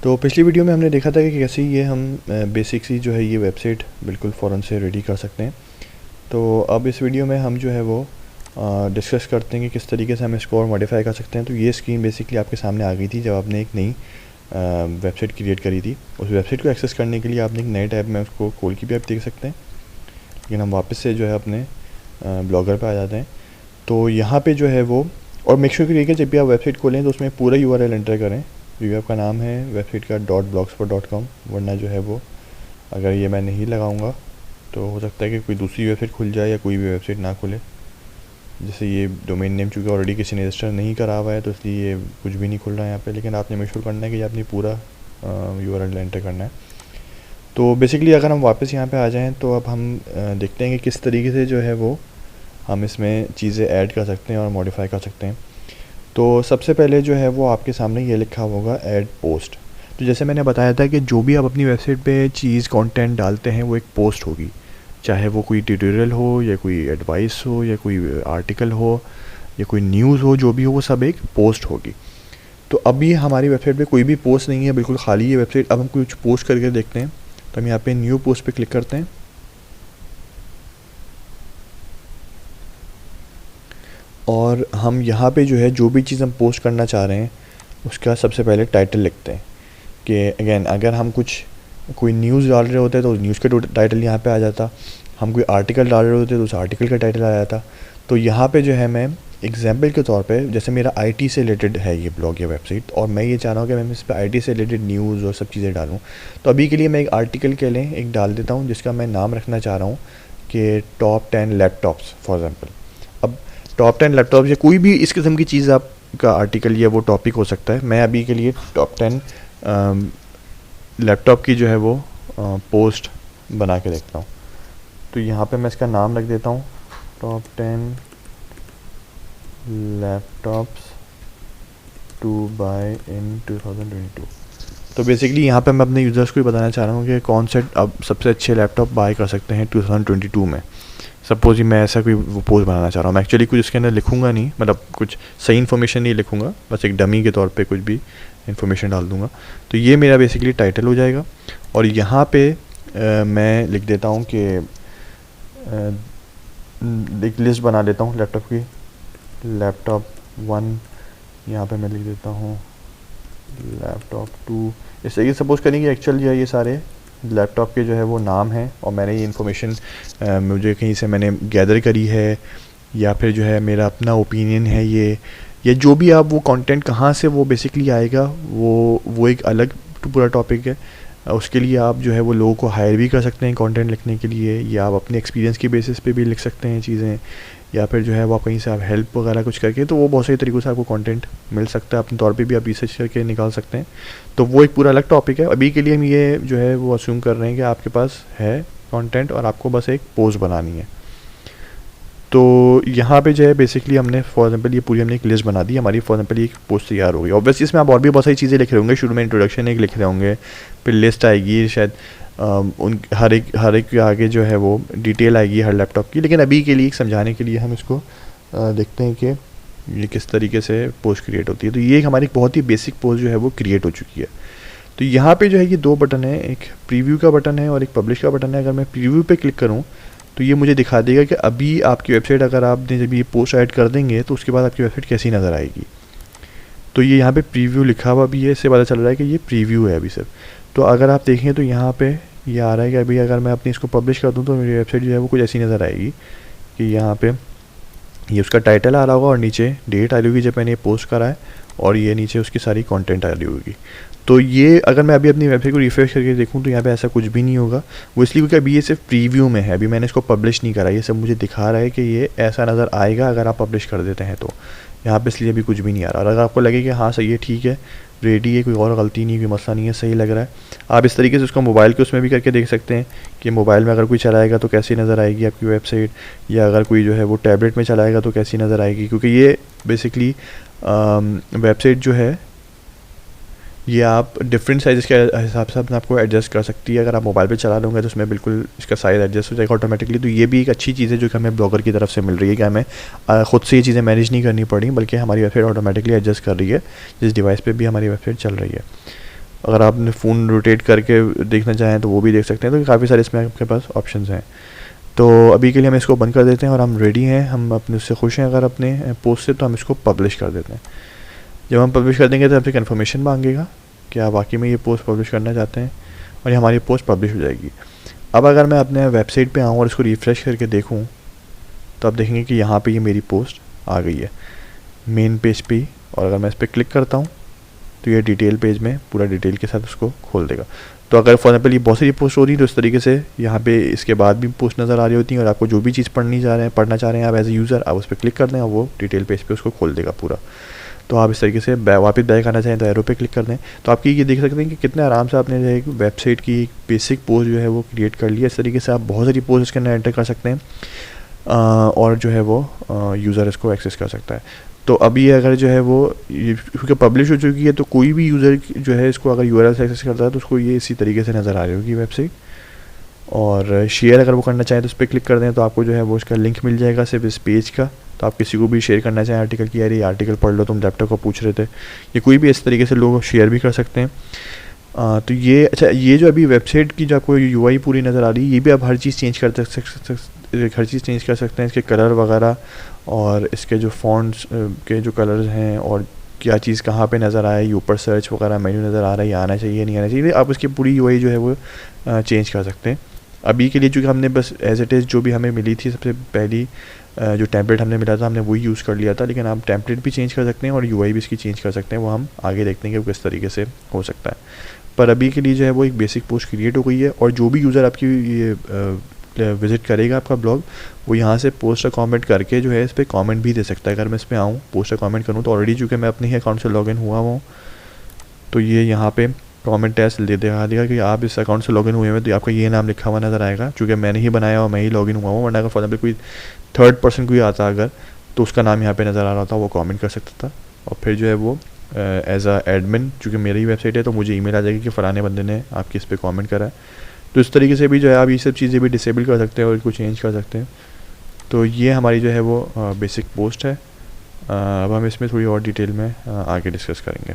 तो पिछली वीडियो में हमने देखा था कि कैसे ये हम बेसिक सी जो है ये वेबसाइट बिल्कुल फ़ौरन से रेडी कर सकते हैं। तो अब इस वीडियो में हम जो है वो डिस्कस करते हैं कि किस तरीके से हम इसको और मॉडिफाई कर सकते हैं। तो ये स्क्रीन बेसिकली आपके सामने आ गई थी जब आपने एक नई वेबसाइट क्रिएट करी थी। उस वेबसाइट को एक्सेस करने के लिए आपने एक नए टैब में उसको खोल के भी आप देख सकते हैं, लेकिन हम वापस से जो है अपने ब्लॉगर पे आ जाते हैं। तो यहाँ पे जो है वो, और मेक श्योर करिए कि जब भी आप वेबसाइट खोलें तो उसमें पूरा यूआरएल एंटर करें जो भी आपका नाम है वेबसाइट का .blogspot.com, वरना जो है वो अगर ये मैं नहीं लगाऊंगा तो हो सकता है कि कोई दूसरी वेबसाइट खुल जाए या कोई भी वेबसाइट ना खुले। जैसे ये डोमेन नेम चूँकि ऑलरेडी किसी ने रजिस्टर नहीं करा हुआ है तो इसलिए ये कुछ भी नहीं खुल रहा है यहाँ पे, लेकिन आपने मेक श्योर करना है कि आपने पूरा यूआरएल एंटर करना है। तो बेसिकली अगर हम वापस यहाँ पे आ जाएँ तो अब हम देखते हैं कि किस तरीके से जो है वो हम इसमें चीज़ें ऐड कर सकते हैं और मॉडिफाई कर सकते हैं। तो सबसे पहले जो है वो आपके सामने ये लिखा होगा ऐड पोस्ट। तो जैसे मैंने बताया था कि जो भी आप अपनी वेबसाइट पे चीज़ कंटेंट डालते हैं वो एक पोस्ट होगी, चाहे वो कोई ट्यूटोरियल हो या कोई एडवाइस हो या कोई आर्टिकल हो या कोई न्यूज़ हो, जो भी हो वो सब एक पोस्ट होगी। तो अभी हमारी वेबसाइट पे कोई भी पोस्ट नहीं है, बिल्कुल खाली है वेबसाइट। अब हम कुछ पोस्ट करके देखते हैं। तो हम यहाँ पे न्यू पोस्ट पे क्लिक करते हैं और हम यहाँ पे जो है जो भी चीज़ हम पोस्ट करना चाह रहे हैं उसका सबसे पहले टाइटल लिखते हैं। कि अगेन अगर हम कोई न्यूज़ डाल रहे होते हैं तो उस न्यूज़ का टाइटल यहाँ पे आ जाता, हम कोई आर्टिकल डाल रहे होते तो उस आर्टिकल का टाइटल आ जाता। तो यहाँ पे जो है मैं एग्जाम्पल के तौर पे, जैसे मेरा आईटी से रिलेटेड है ये ब्लॉग या वेबसाइट और मैं ये चाह रहा हूँ कि मैं इस पर आईटी से रिलेटेड न्यूज़ और सब चीज़ें डालूँ, तो अभी के लिए मैं एक आर्टिकल के लिए एक डाल देता हूँ जिसका मैं नाम रखना चाह रहा हूँ कि टॉप 10 लैपटॉप्स फॉर एग्ज़ाम्पल। अब टॉप 10 लैपटॉप या कोई भी इस किस्म की चीज़ आपका आर्टिकल या वो टॉपिक हो सकता है। मैं अभी के लिए टॉप 10 लैपटॉप की जो है वो पोस्ट बना के देखता हूँ। तो यहाँ पे मैं इसका नाम रख देता हूँ टॉप 10 लैपटॉप्स टू बाय इन 2022। तो बेसिकली यहाँ पे मैं अपने यूज़र्स को ही बताना चाह रहा हूँ कि कौन से अब सबसे अच्छे लैपटॉप बाय कर सकते हैं 2022 में। सपोज ही मैं ऐसा कोई पोस्ट बनाना चाह रहा हूँ, मैं एक्चुअली कुछ इसके अंदर लिखूंगा नहीं, मतलब कुछ सही इन्फॉर्मेशन नहीं लिखूंगा, बस एक डमी के तौर पे कुछ भी इन्फॉर्मेशन डाल दूंगा। तो ये मेरा बेसिकली टाइटल हो जाएगा और यहाँ पे मैं लिख देता हूँ कि एक लिस्ट बना लेता हूँ लैपटॉप की, लैपटॉप 1, यहाँ पे मैं लिख देता हूँ लैपटॉप 2। इस तरीके से सपोज करेंगे एक्चुअल जो है ये सारे लैपटॉप के जो है वो नाम है और मैंने ये इन्फॉर्मेशन मुझे कहीं से मैंने गैदर करी है या फिर जो है मेरा अपना ओपिनियन है ये, या जो भी आप वो कंटेंट कहाँ से वो बेसिकली आएगा वो एक अलग पूरा टॉपिक है। उसके लिए आप जो है वो लोगों को हायर भी कर सकते हैं कंटेंट लिखने के लिए, या आप अपने एक्सपीरियंस की बेसिस पे भी लिख सकते हैं चीज़ें, या फिर जो है वो आप कहीं से आप हेल्प वगैरह कुछ करके, तो वो बहुत सारे तरीक़ों से आपको कंटेंट मिल सकता है, अपने तौर पे भी आप रिसर्च करके निकाल सकते हैं। तो वो एक पूरा अलग टॉपिक है। अभी के लिए हम ये जो है वो अस्यूम कर रहे हैं कि आपके पास है कंटेंट और आपको बस एक पोस्ट बनानी है। तो यहाँ पे जो है बेसिकली हमने फॉर एग्जांपल ये पूरी हमने एक लिस्ट बना दी, हमारी फॉर एग्जांपल ये एक पोस्ट तैयार हो गई। ऑब्वियसली इसमें आप और भी बहुत सारी चीज़ें लिख रहे होंगे, शुरू में इंट्रोडक्शन एक लिख रहे होंगे, फिर लिस्ट आएगी शायद, उन हर एक के आगे जो है वो डिटेल आएगी हर लैपटॉप की। लेकिन अभी के लिए समझाने के लिए हम इसको देखते हैं कि ये किस तरीके से पोस्ट क्रिएट होती है। तो ये हमारी बहुत ही बेसिक पोस्ट जो है वो क्रिएट हो चुकी है। तो यहाँ पे जो है ये 2 बटन है, एक प्रीव्यू का बटन है और एक पब्लिश का बटन है। अगर मैं प्रीव्यू पे क्लिक करूँ तो ये मुझे दिखा देगा कि अभी आपकी वेबसाइट, अगर आपने जब ये पोस्ट ऐड कर देंगे तो उसके बाद आपकी वेबसाइट कैसी नज़र आएगी। तो ये यहाँ पे प्रीव्यू लिखा हुआ भी है, इससे पता चल रहा है कि ये प्रीव्यू है अभी सिर्फ। तो अगर आप देखें तो यहाँ पे ये आ रहा है कि अभी अगर मैं अपनी इसको पब्लिश कर दूँ तो मेरी वेबसाइट जो है वो कुछ ऐसी नज़र आएगी कि यहाँ पे ये उसका टाइटल आ रहा होगा और नीचे डेट आ रही होगी जब मैंने ये पोस्ट करा है, और ये नीचे उसकी सारी कंटेंट आ रही होगी। तो ये अगर मैं अभी अपनी वेबसाइट को रिफ्रेश करके देखूँ तो यहाँ पे ऐसा कुछ भी नहीं होगा। वो इसलिए क्योंकि अभी ये सिर्फ प्रीव्यू में है, अभी मैंने इसको पब्लिश नहीं करा। ये सब मुझे दिखा रहा है कि ये ऐसा नज़र आएगा अगर आप पब्लिश कर देते हैं। तो यहाँ पे इसलिए अभी कुछ भी नहीं आ रहा। और अगर आपको लगे कि हाँ सही है, ठीक है, रेडी है, कोई और गलती नहीं, कोई मसला नहीं है, सही लग रहा है, आप इस तरीके से उसको मोबाइल के उसमें भी करके देख सकते हैं कि मोबाइल में अगर कोई चलाएगा तो कैसी नज़र आएगी आपकी वेबसाइट, या अगर कोई जो है वो टैबलेट में चलाएगा तो कैसी नज़र आएगी। क्योंकि ये बेसिकली वेबसाइट जो है ये आप डिफरेंट साइज़ के हिसाब से अपने आपको एडजस्ट कर सकती है। अगर आप मोबाइल पे चला लोगे तो उसमें बिल्कुल इसका साइज़ एडजस्ट हो जाएगा ऑटोमेटिकली। तो ये भी एक अच्छी चीज़ है जो कि हमें ब्लॉगर की तरफ से मिल रही है कि हमें ख़ुद से ये चीज़ें मैनेज नहीं करनी पड़ी, बल्कि हमारी वेबसाइट ऑटोमेटिकली एडजस्ट कर रही है जिस डिवाइस पे भी हमारी वेबसाइट चल रही है। अगर आपने फ़ोन रोटेट करके देखना चाहें तो वो भी देख सकते हैं। तो काफ़ी सारे इसमें आपके पास ऑप्शंस हैं। तो अभी के लिए हम इसको बंद कर देते हैं और हम रेडी हैं, हम अपने उससे खुश हैं अगर अपने पोस्ट से, तो हम इसको पब्लिश कर देते हैं। जब हम पब्लिश कर देंगे तो हमसे कन्फर्मेशन मांगेगा कि आप वाकई में ये पोस्ट पब्लिश करना चाहते हैं, और ये हमारी पोस्ट पब्लिश हो जाएगी। अब अगर मैं अपने वेबसाइट पे आऊँ और इसको रिफ़्रेश करके देखूँ तो आप देखेंगे कि यहाँ पे ये मेरी पोस्ट आ गई है मेन पेज पे ही। और अगर मैं इस पर क्लिक करता हूँ तो ये डिटेल पेज में पूरा डिटेल के साथ उसको खोल देगा। तो अगर फॉर एग्जाम्पल ये बहुत सारी पोस्ट हो रही है तो इस तरीके से यहाँ पे इसके बाद भी पोस्ट नज़र आ रही होती हैं, और आपको जो भी चीज़ पढ़ना चाह रहे हैं आप एज ए यूज़र, आप उस पर क्लिक कर दें और वो डिटेल पेज पे उसको खोल देगा पूरा। तो आप इस तरीके से वापस बैक आना चाहें तो एरो पे क्लिक कर दें। तो आपकी ये देख सकते हैं कि कितने आराम से आपने जो है वेबसाइट की एक बेसिक पोस्ट जो है वो क्रिएट कर लिया। इस तरीके से आप बहुत सारी पोस्ट इसके अंदर एंटर कर सकते हैं और जो है वो यूज़र इसको एक्सेस कर सकता है। तो अभी अगर जो है वो क्योंकि पब्लिश हो चुकी है तो कोई भी यूज़र जो है इसको अगर यूआरएल से एक्सेस करता है तो उसको ये इसी तरीके से नज़र आ रही होगी वेबसाइट। और शेयर अगर वो करना चाहें तो उस पर क्लिक कर दें तो आपको जो है वो उसका लिंक मिल जाएगा सिर्फ इस पेज का। तो आप किसी को भी शेयर करना चाहें आर्टिकल की, यार ये आर्टिकल पढ़ लो तुम लैपटॉप को पूछ रहे थे, ये कोई भी इस तरीके से लोग शेयर भी कर सकते हैं। तो ये अच्छा, ये जो अभी वेबसाइट की जो आपको यूआई पूरी नज़र आ रही है, ये भी आप हर चीज़ चेंज कर सकते हैं, इसके कलर वगैरह और इसके जो फॉन्ट्स के जो कलर्स हैं और क्या चीज़ कहाँ पे नज़र आए, ऊपर सर्च वगैरह मेन्यू नज़र आ रहा है, ये आना चाहिए नहीं आना चाहिए, आप उसकी पूरी यूआई जो है वो चेंज कर सकते हैं। अभी के लिए चूँकि हमने बस एज इट इज़ जो भी हमें मिली थी सबसे पहली जो टेम्पलेट हमने मिला था हमने वही यूज़ कर लिया था, लेकिन आप टेम्पलेट भी चेंज कर सकते हैं और यूआई भी इसकी चेंज कर सकते हैं। वो हम आगे देखते हैं कि किस तरीके से हो सकता है। पर अभी के लिए जो है वो एक बेसिक पोस्ट क्रिएट हो गई है, और जो भी यूज़र आपकी ये विज़िट करेगा आपका ब्लॉग, वो यहाँ से पोस्ट कमेंट करके जो है इस पर कमेंट भी दे सकता है। अगर मैं इस पर आऊँ पोस्ट कमेंट करूँ तो ऑलरेडी चूँकि मैं अपने ही अकाउंट से लॉगिन हुआ हूँ तो ये यहाँ पे कमेंट टेस्ट दिखा देगा कि आप इस अकाउंट से लॉगिन हुए हैं, तो आपका ये नाम लिखा हुआ नज़र आएगा। चूँकि मैंने ही बनाया और मैं ही लॉगिन हुआ हूँ, वरना अगर फॉर एग्जाम्पल कोई थर्ड पर्सन कोई आता अगर तो उसका नाम यहाँ पे नज़र आ रहा था, वो कमेंट कर सकता था। और फिर जो है वो एज अ एडमिन, चूँकि मेरी ही वेबसाइट है तो मुझे ईमेल आ जाएगी कि फ़लाने बंदे ने आपके इस पर कमेंट करा है। तो इस तरीके से भी जो है आप ये सब चीज़ें भी डिसेबल कर सकते हैं और इनको चेंज कर सकते हैं। तो ये हमारी जो है वो बेसिक पोस्ट है। अब हम इसमें थोड़ी और डिटेल में आगे डिस्कस करेंगे।